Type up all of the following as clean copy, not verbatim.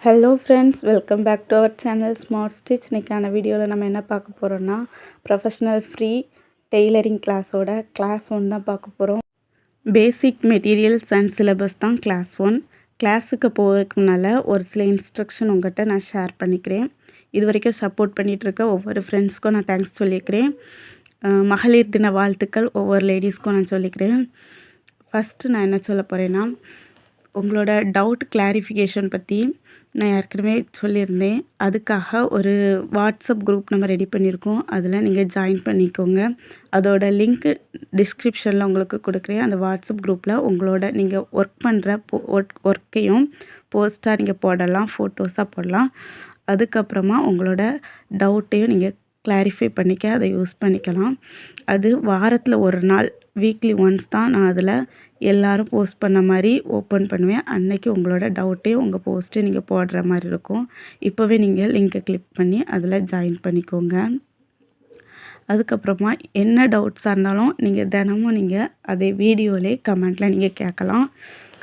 Hello friends, welcome back to our channel smart stitch. இன்றைக்கான வீடியோவில் நம்ம என்ன பார்க்க போகிறோன்னா, ப்ரொஃபஷ்னல் ஃப்ரீ டெய்லரிங் கிளாஸோட கிளாஸ் 1 தான் பார்க்க போகிறோம். பேசிக் மெட்டீரியல்ஸ் அண்ட் சிலபஸ் தான் கிளாஸ் 1. கிளாஸுக்கு போகிறதுக்கு முன்னால் ஒரு சில இன்ஸ்ட்ரக்ஷன் உங்கள்கிட்ட நான் ஷேர் பண்ணிக்கிறேன். இது வரைக்கும் சப்போர்ட் பண்ணிகிட்ருக்க ஒவ்வொரு ஃப்ரெண்ட்ஸ்க்கும் நான் தேங்க்ஸ் சொல்லிக்கிறேன். மகளிர் தின வாழ்த்துக்கள் ஒவ்வொரு லேடிஸ்க்கும் நான் சொல்லிக்கிறேன். ஃபஸ்ட்டு நான் என்ன சொல்ல போகிறேன்னா, உங்களோட டவுட் கிளாரிஃபிகேஷன் பற்றி நான் ஏற்கனவே சொல்லியிருந்தேன். அதுக்காக ஒரு வாட்ஸ்அப் குரூப் நம்ம ரெடி பண்ணியிருக்கோம். அதில் நீங்கள் ஜாயின் பண்ணிக்கோங்க. அதோட லிங்க்கு டிஸ்கிரிப்ஷனில் உங்களுக்கு கொடுக்குறேன். அந்த வாட்ஸ்அப் குரூப்பில் உங்களோட நீங்கள் ஒர்க் பண்ணுற ஒர்க்கையும் போஸ்ட்டாக நீங்கள் போடலாம், ஃபோட்டோஸாக போடலாம். அதுக்கப்புறமா உங்களோட டவுட்டையும் நீங்கள் கிளாரிஃபை பண்ணிக்க அதை யூஸ் பண்ணிக்கலாம். அது வாரத்தில் ஒரு நாள், வீக்லி ஒன்ஸ் தான் நான் அதில் எல்லோரும் போஸ்ட் பண்ண மாதிரி ஓப்பன் பண்ணுவேன். அன்னைக்கு உங்களோட டவுட்டையும் உங்கள் போஸ்ட்டு நீங்கள் போடுற மாதிரி இருக்கும். இப்போவே நீங்கள் லிங்கை கிளிக் பண்ணி அதில் ஜாயின் பண்ணிக்கோங்க. அதுக்கப்புறமா என்ன டவுட்ஸாக இருந்தாலும் நீங்கள் தினமும் நீங்கள் அதே வீடியோவிலே கமெண்ட்டில் நீங்கள் கேட்கலாம்.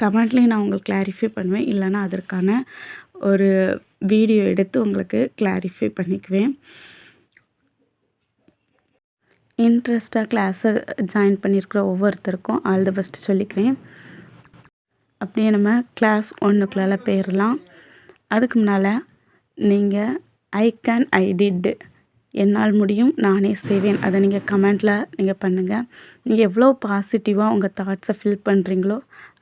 கமெண்ட்லேயும் நான் உங்களுக்கு கிளாரிஃபை பண்ணுவேன். இல்லைன்னா அதற்கான ஒரு வீடியோ எடுத்து உங்களுக்கு கிளாரிஃபை பண்ணிக்குவேன். இன்ட்ரெஸ்ட்டாக கிளாஸை ஜாயின் பண்ணியிருக்கிற ஒவ்வொருத்தருக்கும் ஆல் தி பெஸ்ட் சொல்லிக்கிறேன். அப்படியே நம்ம கிளாஸ் 1க்குள்ளால போயிடலாம். அதுக்கு முன்னால் நீங்கள் ஐ கேன், ஐ டிட், என்னால் முடியும், நானே செய்வேன், அதை நீங்கள் கமெண்ட்டில் நீங்கள் பண்ணுங்கள். நீங்கள் எவ்வளோ பாசிட்டிவாக உங்கள் தாட்ஸை ஃபில் பண்ணுறீங்களோ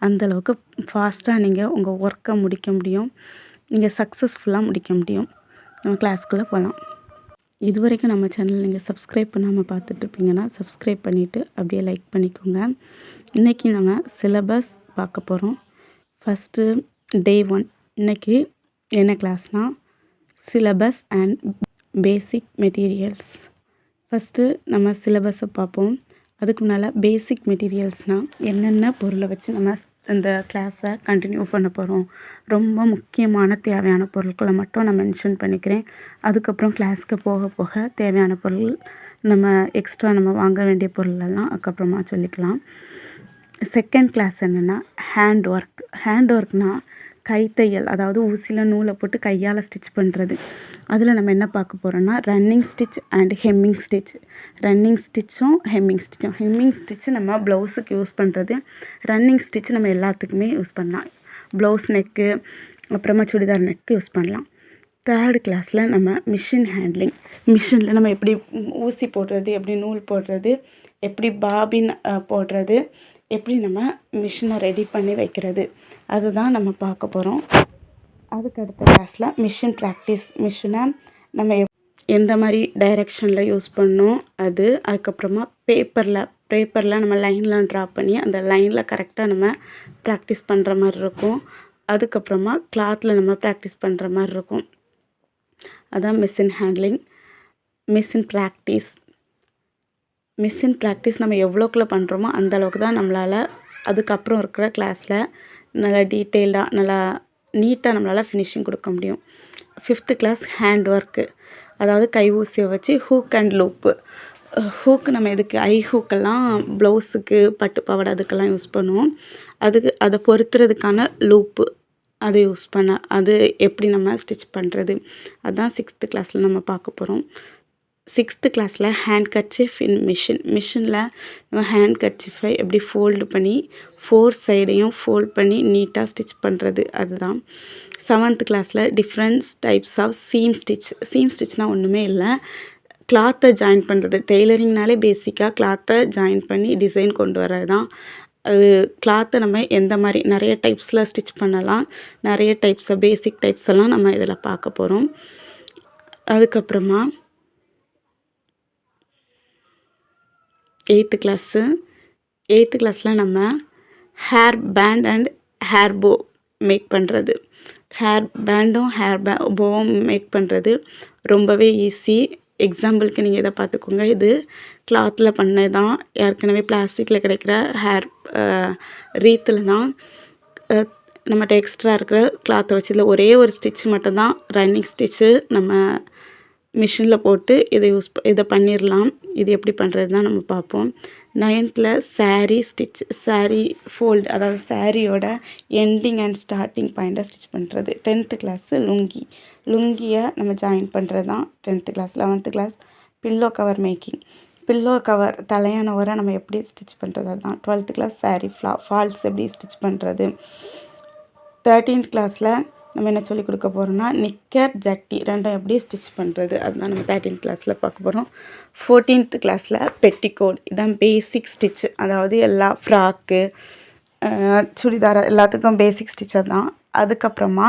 அந்தளவுக்கு ஃபாஸ்ட்டாக நீங்கள் உங்கள் ஒர்க்கை முடிக்க முடியும். நீங்கள் சக்ஸஸ்ஃபுல்லாக முடிக்க முடியும். நம்ம கிளாஸ்க்குள்ளே போகலாம். இது வரைக்கும் நம்ம சேனல் நீங்கள் சப்ஸ்கிரைப் பண்ணாமல் பார்த்துட்ருப்பீங்கன்னா சப்ஸ்கிரைப் பண்ணிவிட்டு அப்படியே லைக் பண்ணிக்கோங்க. இன்றைக்கி நம்ம சிலபஸ் பார்க்க போகிறோம். First day 1. இன்றைக்கி என்ன கிளாஸ்னால் syllabus and basic materials. First நம்ம சிலபஸை பார்ப்போம். அதுக்கு முன்னால் பேசிக் மெட்டீரியல்ஸ்னால் என்னென்ன பொருளை வச்சு நம்ம இந்த கிளாஸை கண்டினியூ பண்ண போகிறோம். ரொம்ப முக்கியமான தேவையான பொருட்களை மட்டும் நான் மென்ஷன் பண்ணிக்கிறேன். அதுக்கப்புறம் கிளாஸுக்கு போக போக தேவையான பொருள் நம்ம எக்ஸ்ட்ரா நம்ம வாங்க வேண்டிய பொருளெல்லாம் அதுக்கப்புறமா சொல்லிக்கலாம். செகண்ட் கிளாஸ் என்னென்னா ஹேண்ட் ஒர்க். ஹேண்ட் ஒர்க்னால் கைத்தையல், அதாவது ஊசியில் நூலை போட்டு கையால் ஸ்டிச் பண்ணுறது. அதில் நம்ம என்ன பார்க்க போகிறோன்னா running stitch and hemming stitch. Running ஸ்டிச்சும் ஹெம்மிங் ஸ்டிச்சும். ஹெம்மிங் ஸ்டிச்சு நம்ம ப்ளவுஸுக்கு யூஸ் பண்ணுறது. ரன்னிங் ஸ்டிச் நம்ம எல்லாத்துக்குமே யூஸ் பண்ணலாம். ப்ளவுஸ் நெக்கு, அப்புறமா சுடிதார் நெக்கு யூஸ் பண்ணலாம். தேர்டு கிளாஸில் நம்ம மிஷின் ஹேண்ட்லிங். மிஷினில் நம்ம எப்படி ஊசி போடுறது, எப்படி நூல் போடுறது, எப்படி பாபின் போடுறது, எப்படி நம்ம மிஷினை ரெடி பண்ணி வைக்கிறது, அதுதான் நம்ம பார்க்க போகிறோம். அதுக்கு அடுத்த கிளாஸில் மிஷின் ப்ராக்டிஸ். மிஷினை நம்ம எந்த மாதிரி டைரெக்ஷனில் யூஸ் பண்ணோம் அது. அதுக்கப்புறமா பேப்பரில் நம்ம லைன்லாம் ட்ரா பண்ணி அந்த லைனில் கரெக்டாக நம்ம ப்ராக்டிஸ் பண்ணுற மாதிரி இருக்கும். அதுக்கப்புறமா கிளாத்தில் நம்ம ப்ராக்டிஸ் பண்ணுற மாதிரி இருக்கும். அதான் machine handling. Machine practice. Machine practice நம்ம எவ்வளோக்குள்ள பண்ணுறோமோ அந்தளவுக்கு தான் நம்மளால் அதுக்கப்புறம் இருக்கிற கிளாஸில் நல்லா டீட்டெயில்டாக நல்லா நீட்டாக நம்மளால் ஃபினிஷிங் கொடுக்க முடியும். 5th கிளாஸ் ஹேண்ட் ஒர்க்கு, அதாவது கை ஊசியை வச்சு ஹூக் அண்ட் லூப்பு. ஹூக்கு நம்ம எதுக்கு, ஐ ஹூக்கெல்லாம் ப்ளவுஸுக்கு, பட்டு பாவாடை அதுக்கெல்லாம் யூஸ் பண்ணுவோம். அதை பொறுத்துறதுக்கான லூப்பு அதை யூஸ் பண்ண, அது எப்படி நம்ம ஸ்டிச் பண்ணுறது, அதுதான் 6th கிளாஸில் நம்ம பார்க்க போகிறோம். 6th கிளாஸில் ஹேண்ட் கர்ச்சீஃப் இன் மிஷின். மிஷினில் நம்ம ஹேண்ட் கர்ச்சீஃபை எப்படி ஃபோல்டு பண்ணி 4 சைடையும் ஃபோல்ட் பண்ணி நீட்டாக ஸ்டிச் பண்ணுறது, அதுதான். 7th கிளாஸில் differents types of seam stitch. Seam ஸ்டிச்னால் ஒன்றுமே இல்லை, கிளாத்தை ஜாயின் பண்ணுறது. டெய்லரிங்னாலே பேசிக்காக கிளாத்தை ஜாயின் பண்ணி டிசைன் கொண்டு வர்றது தான். அது கிளாத்தை நம்ம எந்த மாதிரி நிறைய டைப்ஸில் ஸ்டிச் பண்ணலாம். நிறைய டைப்ஸை பேசிக் டைப்ஸ் எல்லாம் நம்ம இதில் பார்க்க போகிறோம். அதுக்கப்புறமா 8th கிளாஸு. 8th கிளாஸில் நம்ம ஹேர் பேண்ட் அண்ட் ஹேர் போ மேக் பண்ணுறது. ஹேர் பேண்டும் போவும் மேக் பண்ணுறது ரொம்பவே ஈஸி. எக்ஸாம்பிளுக்கு நீங்கள் இதை பார்த்துக்கோங்க. இது கிளாத்தில் பண்ணது தான். ஏற்கனவே பிளாஸ்டிக்கில் கிடைக்கிற ஹேர் ரீத்தில் தான் நம்மகிட்ட எக்ஸ்ட்ரா இருக்கிற கிளாத்தை வச்சு இதில் ஒரே ஒரு ஸ்டிச் மட்டும்தான் ரன்னிங் ஸ்டிச்சு. நம்ம மிஷினில் போட்டு இதை பண்ணிடலாம். இது எப்படி பண்ணுறது தான் நம்ம பார்ப்போம். 9th saree stitch, saree fold, அதாவது சாரியோட எண்டிங் அண்ட் ஸ்டார்டிங் பாயிண்ட்டை ஸ்டிச் பண்ணுறது. 10th கிளாஸு லுங்கியை நம்ம ஜாயின் பண்ணுறது தான் 10th class. 11th class pillow cover making, pillow cover தலையான உரை நம்ம எப்படி ஸ்டிச் பண்ணுறது அதுதான். 12th கிளாஸ் saree ஃபால்ஸ் எப்படி ஸ்டிச் பண்ணுறது. 13th கிளாஸில் நம்ம என்ன சொல்லிக் கொடுக்க போகிறோம்னா நிக்கர் ஜட்டி ரெண்டும் எப்படி ஸ்டிச் பண்ணுறது அதுதான் நம்ம 13th கிளாஸில் பார்க்க போகிறோம். 14th கிளாஸில் பெட்டிகோட், இதான் பேசிக் ஸ்டிச், அதாவது எல்லா ஃப்ராக்கு சுடிதார் எல்லாத்துக்கும் பேசிக் ஸ்டிச் தான். அதுக்கப்புறமா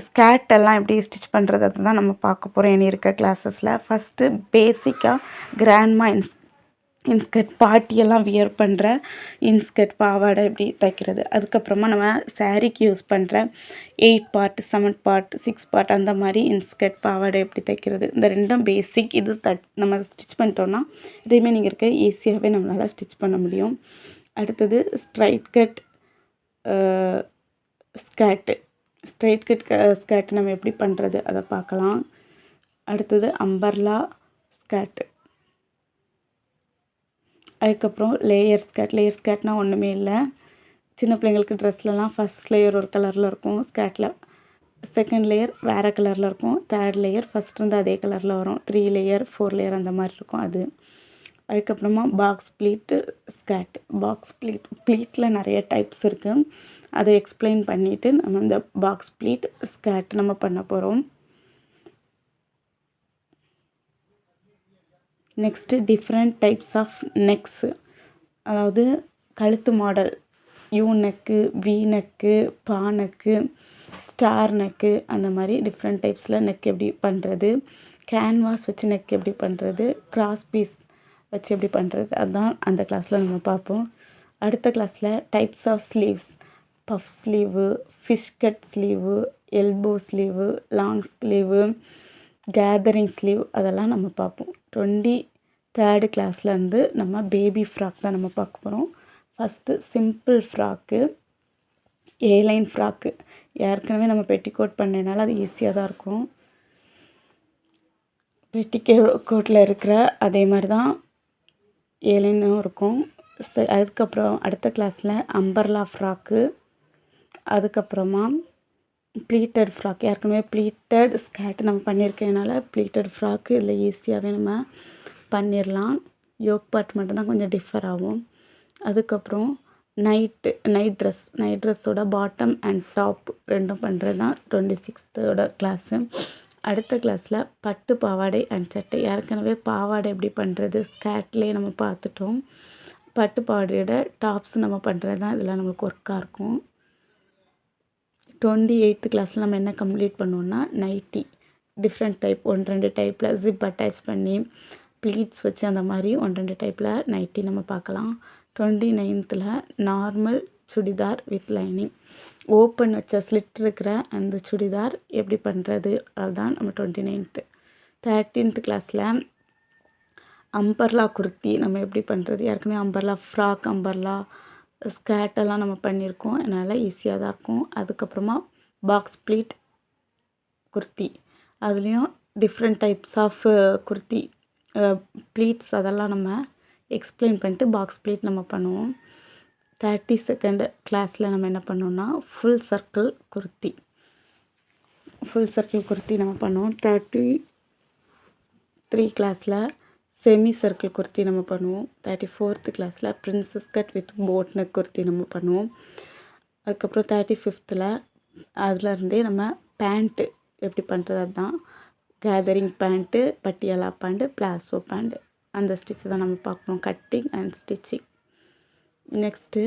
ஸ்கேர்ட் எல்லாம் எப்படி ஸ்டிச் பண்ணுறது அதுதான் நம்ம பார்க்க போகிறோம் இனி இருக்க கிளாஸஸில். ஃபஸ்ட்டு பேசிக்காக கிராண்ட்மா இன்ஸ்கர்ட், பாட்டியெல்லாம் வியர் பண்ணுற இன்ஸ்கர்ட் பாவாடை எப்படி தைக்கிறது. அதுக்கப்புறமா நம்ம சாரீக்கு யூஸ் பண்ணுற 8 பார்ட் 7 பார்ட் 6 பார்ட் அந்த மாதிரி இன்ஸ்கர்ட் பாவாடை எப்படி தைக்கிறது. இந்த ரெண்டும் பேசிக். இது நம்ம ஸ்டிச் பண்ணிட்டோன்னா ரிமைனிங் இருக்க ஈஸியாகவே நம்மளால் ஸ்டிச் பண்ண முடியும். அடுத்தது ஸ்ட்ரைட் கட் ஸ்கர்ட் நம்ம எப்படி பண்ணுறது அதை பார்க்கலாம். அடுத்தது அம்பர்லா ஸ்கர்ட். அதுக்கப்புறம் லேயர் ஸ்கர்ட்னால் ஒன்றுமே இல்லை. சின்ன பிள்ளைங்களுக்கு ட்ரெஸ்லலாம் ஃபஸ்ட் லேயர் ஒரு கலரில் இருக்கும், ஸ்கர்ட்டில் செகண்ட் லேயர் வேறு கலரில் இருக்கும், தேர்ட் லேயர் ஃபஸ்ட் இருந்து அதே கலரில் வரும், 3 லேயர் 4 லேயர் அந்த மாதிரி இருக்கும் அது. அதுக்கப்புறமா பாக்ஸ் ப்ளீட்டு ஸ்கர்ட். ப்ளீட்டில் நிறைய டைப்ஸ் இருக்குது, அதை எக்ஸ்பிளைன் பண்ணிவிட்டு நம்ம இந்த பாக்ஸ் ப்ளீட் ஸ்கர்ட் நம்ம பண்ண போகிறோம். Next different types of necks, அதாவது கழுத்து மாடல், யூ நெக்கு, வி நெக்கு, பா நெக்கு, ஸ்டார் நெக்கு, அந்த மாதிரி டிஃப்ரெண்ட் டைப்ஸில் நெக் எப்படி பண்ணுறது, கேன்வாஸ் வச்சு நெக் எப்படி பண்ணுறது, கிராஸ் பீஸ் வச்சு எப்படி பண்ணுறது அதுதான் அந்த கிளாஸில் நம்ம பார்ப்போம். அடுத்த கிளாஸில் types of sleeves, puff sleeve, fish cut sleeve, elbow sleeve, long sleeve, gathering sleeve அதெல்லாம் நம்ம பார்ப்போம். 23rd கிளாஸ்லேருந்து நம்ம பேபி ஃப்ராக் தான் நம்ம பார்க்க போகிறோம். First simple frock, airline frock. ஏற்கனவே நம்ம பெட்டிகோட் பண்ணனால அது ஈஸியாக தான் இருக்கும். பெட்டிகோட்டில் இருக்கிற அதே மாதிரி தான் ஏலைனும் இருக்கும். அதுக்கப்புறம் அடுத்த கிளாஸில் அம்பர்லா ஃப்ராக்கு, அதுக்கப்புறமா ப்ளீட்டட் ஃப்ராக். ஏற்கனவே ப்ளீட்டட் ஸ்கர்ட் நம்ம பண்ணியிருக்கனால ப்ளீட்டட் ஃப்ராக்கு இதில் ஈஸியாகவே நம்ம பண்ணிடலாம். யோக் பார்ட் மட்டும்தான் கொஞ்சம் டிஃபர் ஆகும். அதுக்கப்புறம் நைட் ட்ரெஸ்ஸோட பாட்டம் அண்ட் டாப் ரெண்டும் பண்ணுறது தான் 26th கிளாஸு. அடுத்த கிளாஸில் பட்டு பாவாடை அண்ட் சட்டை. ஏற்கனவே பாவாடை எப்படி பண்ணுறது ஸ்கர்ட்லேயே நம்ம பார்த்துட்டோம். பட்டு பாவாடையோட டாப்ஸ் நம்ம பண்ணுறது தான் இதில் நம்மளுக்கு ஒர்க்காக இருக்கும். 28th கிளாஸில் நம்ம என்ன கம்ப்ளீட் பண்ணுவோம்னா நைட்டி, டிஃப்ரெண்ட் டைப் 1-2 டைப்பில் ஜிப் அட்டாச் பண்ணி ப்ளீட்ஸ் வச்சு அந்த மாதிரி 1-2 டைப்பில் நைட்டி நம்ம பார்க்கலாம். 29th normal churidar with lining, open வச்ச ஸ்லிட் இருக்கிற அந்த சுடிதார் எப்படி பண்ணுறது அதுதான் நம்ம 29th. 13th கிளாஸில் அம்பர்லா குர்த்தி நம்ம எப்படி பண்ணுறது. ஏற்கனவே அம்பர்லா ஃப்ராக், அம்பர்லா ஸ்கர்ட்டெல்லாம் நம்ம பண்ணியிருக்கோம், அதனால் ஈஸியாக தான் இருக்கும். அதுக்கப்புறமா பாக்ஸ் ப்ளீட் குர்த்தி, அதுலேயும் different types of kurti pleats அதெல்லாம் நம்ம எக்ஸ்பிளைன் பண்ணிட்டு பாக்ஸ் ப்ளீட் நம்ம பண்ணுவோம். 32nd கிளாஸில் நம்ம என்ன பண்ணோம்னா ஃபுல் சர்க்கிள் குர்த்தி நம்ம பண்ணுவோம். 33 கிளாஸில் செமி சர்க்கிள் குர்த்தி நம்ம பண்ணுவோம். 34th கிளாஸில் princess cut with boat neck kurti நம்ம பண்ணுவோம். அதுக்கப்புறம் 35th அதுலேருந்தே நம்ம பேண்ட்டு எப்படி பண்ணுறது அதுதான். Gathering pant, Patiala pant, palazzo pant அந்த ஸ்டிச் தான் நம்ம பார்க்குறோம், cutting and stitching. Next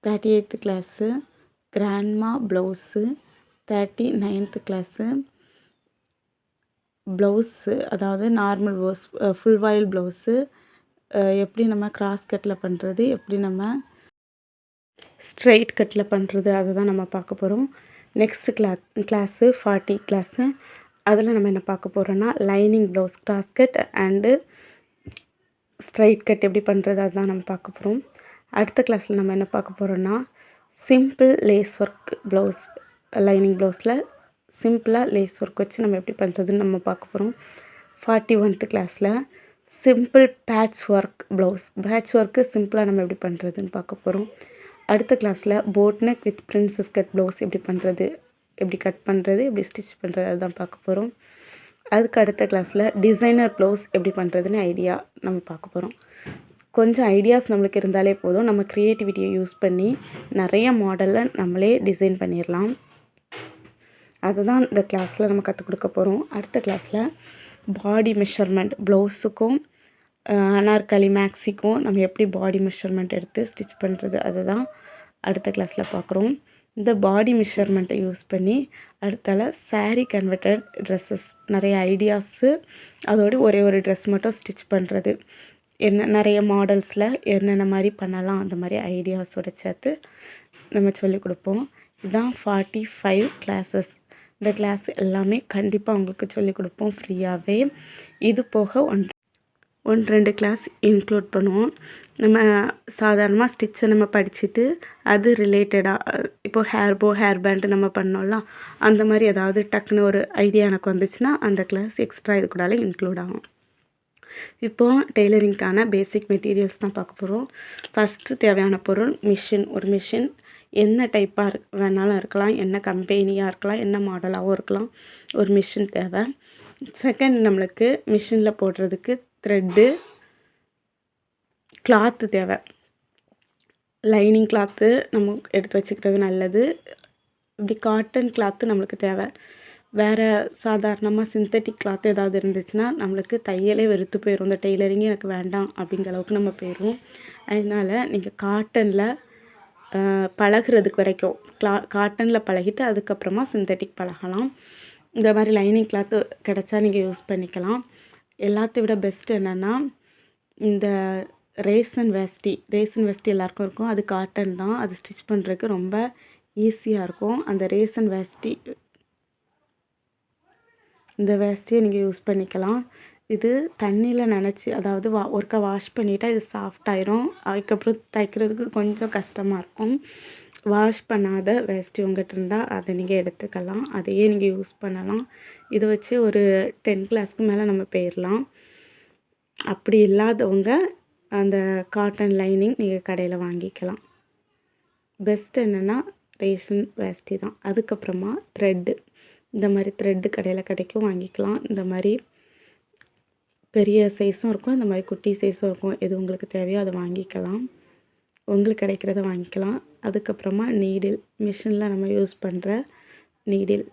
38th class grandma blouse. 39th class blouse, அதாவது நார்மல் ப்ளவுஸ், ஃபுல் வாயில் ப்ளவுஸு எப்படி நம்ம கிராஸ் கட்டில் பண்ணுறது, எப்படி நம்ம ஸ்ட்ரைட் கட்டில் பண்ணுறது அதை தான் நம்ம பார்க்க போகிறோம். Next class 40 class. அதில் நம்ம என்ன பார்க்க போகிறோன்னா lining blouse, cross cut and straight cut எப்படி பண்ணுறது அதுதான் நம்ம பார்க்க போகிறோம். அடுத்த கிளாஸில் நம்ம என்ன பார்க்க போகிறோன்னா simple lace work blouse. Lining ப்ளவுஸில் சிம்பிளாக லேஸ் ஒர்க் வச்சு நம்ம எப்படி பண்ணுறதுன்னு நம்ம பார்க்க போகிறோம். 41th கிளாஸில் simple patch work blouse. Patch work சிம்பிளாக நம்ம எப்படி பண்ணுறதுன்னு பார்க்க போகிறோம். அடுத்த கிளாஸில் boat neck with princess cut blouse எப்படி பண்ணுறது, எப்படி கட் பண்ணுறது, எப்படி ஸ்டிச் பண்ணுறது அதுதான் பார்க்க போகிறோம். அதுக்கு அடுத்த கிளாஸில் டிசைனர் ப்ளவுஸ் எப்படி பண்ணுறதுன்னு ஐடியா நம்ம பார்க்க போகிறோம். கொஞ்சம் ஐடியாஸ் நம்மளுக்கு இருந்தாலே போதும், நம்ம க்ரியேட்டிவிட்டியை யூஸ் பண்ணி நிறைய மாடலில் நம்மளே டிசைன் பண்ணிடலாம். அதுதான் இந்த கிளாஸில் நம்ம கற்றுக் கொடுக்க போகிறோம். அடுத்த கிளாஸில் பாடி மெஷர்மெண்ட் ப்ளவுஸுக்கும் அனார்கலி மேக்ஸிக்கும் நம்ம எப்படி பாடி மெஷர்மெண்ட் எடுத்து ஸ்டிச் பண்ணுறது அதுதான் அடுத்த கிளாஸில் பார்க்குறோம். இந்த பாடி மெஷர்மெண்ட்டை யூஸ் பண்ணி அடுத்தால saree கன்வெர்ட்டட் ட்ரெஸ்ஸஸ் நிறைய ஐடியாஸு, அதோடு ஒரே ஒரு ட்ரெஸ் மட்டும் ஸ்டிச் பண்ணுறது, என்ன நிறைய மாடல்ஸில் என்னென்ன மாதிரி பண்ணலாம் அந்த மாதிரி ஐடியாஸோடு சேர்த்து நம்ம சொல்லிக் கொடுப்போம். இதுதான் 45 கிளாஸஸ். இந்த கிளாஸ் எல்லாமே கண்டிப்பாக உங்களுக்கு சொல்லிக் கொடுப்போம் ஃப்ரீயாகவே. இது போக 1-2 கிளாஸ் இன்க்ளூட் பண்ணுவோம். நம்ம சாதாரணமாக ஸ்டிச்சை நம்ம படிச்சுட்டு அது ரிலேட்டடாக இப்போது ஹேர் பேண்டு நம்ம பண்ணோம்ல, அந்த மாதிரி ஏதாவது டக்குன்னு ஒரு ஐடியா எனக்கு வந்துச்சுன்னா அந்த கிளாஸ் எக்ஸ்ட்ரா இது கூடால இன்க்ளூட் ஆகும். இப்போது டெய்லரிங்க்கான பேசிக் மெட்டீரியல்ஸ் தான் பார்க்க போகிறோம். ஃபஸ்ட்டு தேவையான பொருள் மிஷின். ஒரு மிஷின் என்ன டைப்பாக வேணாலும் இருக்கலாம், என்ன கம்பெனியாக இருக்கலாம், என்ன மாடலாகவும் இருக்கலாம், ஒரு மிஷின் தேவை. செகண்ட், நம்மளுக்கு மிஷினில் போடுறதுக்கு த்ரெட்டு, கிளாத்து தேவை. லைனிங் கிளாத்து நம்ம எடுத்து வச்சுக்கிறது நல்லது. இப்படி காட்டன் கிளாத்து நம்மளுக்கு தேவை. வேறு சாதாரணமாக சிந்தட்டிக் கிளாத் ஏதாவது இருந்துச்சுன்னா நம்மளுக்கு தையலே வெறுத்து போயிடும், இந்த டெய்லரிங்கே எனக்கு வேண்டாம் அப்படிங்கிற அளவுக்கு நம்ம போயிடும். அதனால் நீங்கள் காட்டனில் பழகிறதுக்கு வரைக்கும் காட்டனில் பழகிட்டு அதுக்கப்புறமா சிந்தட்டிக் பழகலாம். இந்த மாதிரி லைனிங் கிளாத்து கிடச்சா நீங்கள் யூஸ் பண்ணிக்கலாம். எல்லாத்தை விட பெஸ்ட் என்னென்னா இந்த ரேசன் வேஷ்டி எல்லாருக்கும் இருக்கும். அது காட்டன் தான், அது ஸ்டிச் பண்ணுறதுக்கு ரொம்ப ஈஸியாக இருக்கும். அந்த ரேசன் வேஷ்டி, இந்த வேஷ்டியை நீங்கள் யூஸ் பண்ணிக்கலாம். இது தண்ணியில் நனைச்சி, அதாவது ஒருக்கா வாஷ் பண்ணிவிட்டால் இது சாஃப்டாயிரும். அதுக்கப்புறம் தைக்கிறதுக்கு கொஞ்சம் கஷ்டமாக இருக்கும். வாஷ் பண்ணாத வேஷ்டி உங்கள்கிட்ட இருந்தால் அதை நீங்கள் எடுத்துக்கலாம், அதையே நீங்கள் யூஸ் பண்ணலாம். இதை வச்சு ஒரு 10 கிளாஸ்க்கு மேலே நம்ம போயிடலாம். அப்படி இல்லாதவங்க அந்த காட்டன் லைனிங் நீங்கள் கடையில் வாங்கிக்கலாம். பெஸ்ட் என்னென்னா ரேஷன் வேஷ்டி தான். அதுக்கப்புறமா த்ரெட்டு, இந்த மாதிரி த்ரெட்டு கடையில் கிடைக்கும், வாங்கிக்கலாம். இந்த மாதிரி பெரிய சைஸும் இருக்கும், இந்த மாதிரி குட்டி சைஸும் இருக்கும். எது உங்களுக்கு தேவையோ அதை வாங்கிக்கலாம், உங்களுக்கு கிடைக்கிறத வாங்கிக்கலாம். அதுக்கப்புறமா நீடில், மிஷினில் நம்ம யூஸ் பண்ணுற நீடில்.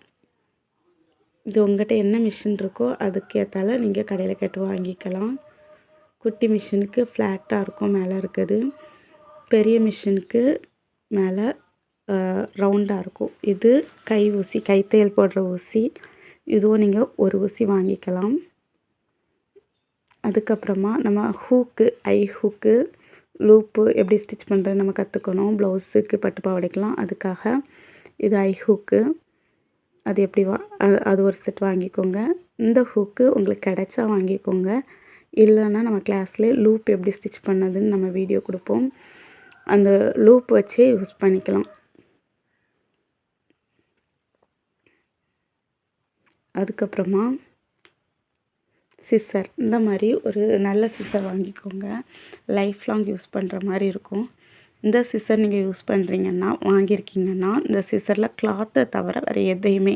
இது உங்கள்கிட்ட என்ன மிஷின் இருக்கோ அதுக்கேற்றால நீங்கள் கடையில் கேட்டு வாங்கிக்கலாம். குட்டி மிஷினுக்கு ஃப்ளாட்டாக இருக்கும் மேலே இருக்குது, பெரிய மிஷினுக்கு மேலே ரவுண்டாக இருக்கும். இது கை ஊசி, கைத்தையல் போடுற ஊசி. இதுவும் நீங்கள் ஒரு ஊசி வாங்கிக்கலாம். அதுக்கப்புறமா நம்ம ஹூக்கு, ஐ ஹூக்கு, லூப்பு எப்படி ஸ்டிச் பண்ணுறது நம்ம கற்றுக்கணும். ப்ளவுஸுக்கு பட்டு பாவாடைக்கலாம், அதுக்காக இது ஐ ஹூக்கு. அது எப்படி அது ஒரு செட் வாங்கிக்கோங்க. இந்த ஹூக்கு உங்களுக்கு கிடைச்சா வாங்கிக்கோங்க, இல்லைன்னா நம்ம கிளாஸ்லேயே லூப் எப்படி ஸ்டிச் பண்ணதுன்னு நம்ம வீடியோ கொடுப்போம், அந்த லூப் வச்சே யூஸ் பண்ணிக்கலாம். அதுக்கப்புறமா சிசர், இந்த மாதிரி ஒரு நல்ல சிசர் வாங்கிக்கோங்க, லைஃப் லாங் யூஸ் பண்ணுற மாதிரி இருக்கும். இந்த சிசர் நீங்கள் யூஸ் பண்ணுறீங்கன்னா வாங்கியிருக்கீங்கன்னா இந்த சிசரில் கிளாத்தை தவிர வேறு எதையுமே,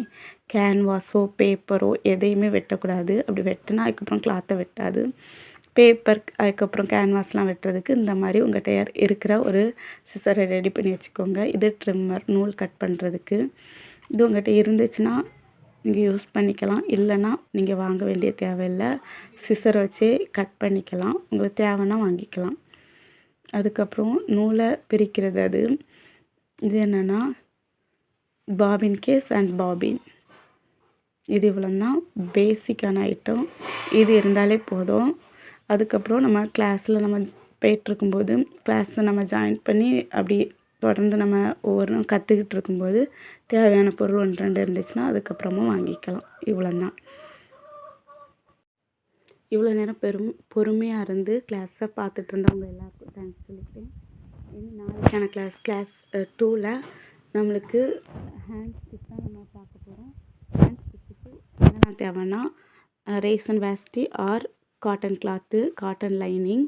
கேன்வாஸோ பேப்பரோ எதையுமே வெட்டக்கூடாது. அப்படி வெட்டினா அதுக்கப்புறம் கிளாத்தை வெட்டாது. பேப்பர் அதுக்கப்புறம் கேன்வாஸ்லாம் வெட்டுறதுக்கு இந்த மாதிரி உங்கள்கிட்ட இருக்கிற ஒரு சிசரை ரெடி பண்ணி வச்சுக்கோங்க. இது ட்ரிம்மர், நூல் கட் பண்ணுறதுக்கு. இது உங்கள்கிட்ட இருந்துச்சுன்னா நீங்கள் யூஸ் பண்ணிக்கலாம், இல்லைன்னா நீங்கள் வாங்க வேண்டிய தேவையில்லை, சிசரை வச்சே கட் பண்ணிக்கலாம். உங்களுக்கு தேவைன்னா வாங்கிக்கலாம். அதுக்கப்புறம் நூலை பிரிக்கிறது, அது இது என்னென்னா பாபின் கேஸ் அண்ட் பாபின். இது இவ்வளோதான் பேசிக்கான ஐட்டம், இது இருந்தாலே போதும். அதுக்கப்புறம் நம்ம கிளாஸில் நம்ம போயிட்டுருக்கும்போது, கிளாஸை நம்ம ஜாயின் பண்ணி அப்படி தொடர்ந்து நம்ம ஒவ்வொரு கற்றுக்கிட்டு இருக்கும்போது தேவையான பொருள் 1-2 இருந்துச்சுன்னா அதுக்கப்புறமா வாங்கிக்கலாம். இவ்வளோதான். இவ்வளோ நேரம் பொறுமையாக இருந்து கிளாஸை பார்த்துட்டு இருந்தவங்க எல்லாருக்கும் தேங்க்ஸ் சொல்லிக்கிறேன். இனி நாளைக்கான கிளாஸ் 2ல் நம்மளுக்கு ஹேண்ட் ஸ்டிச் தான் நம்ம பார்க்க போகிறோம். ஹேண்ட் ஸ்டிச்சுக்கு என்னென்ன தேவைன்னா ரேசன் வேஷ்டி or cotton cloth, cotton lining,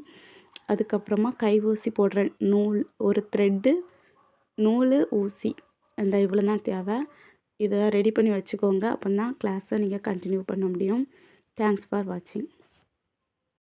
அதுக்கப்புறமா கை ஊசி போடுற நூல், ஒரு த்ரெட்டு, நூல், ஊசி, அந்த இவ்வளோ தான் தேவை. இதை ரெடி பண்ணி வச்சுக்கோங்க. அப்போ தான் கிளாஸை நீங்கள் கண்டினியூ பண்ண முடியும். தேங்க்ஸ் ஃபார் வாட்சிங்.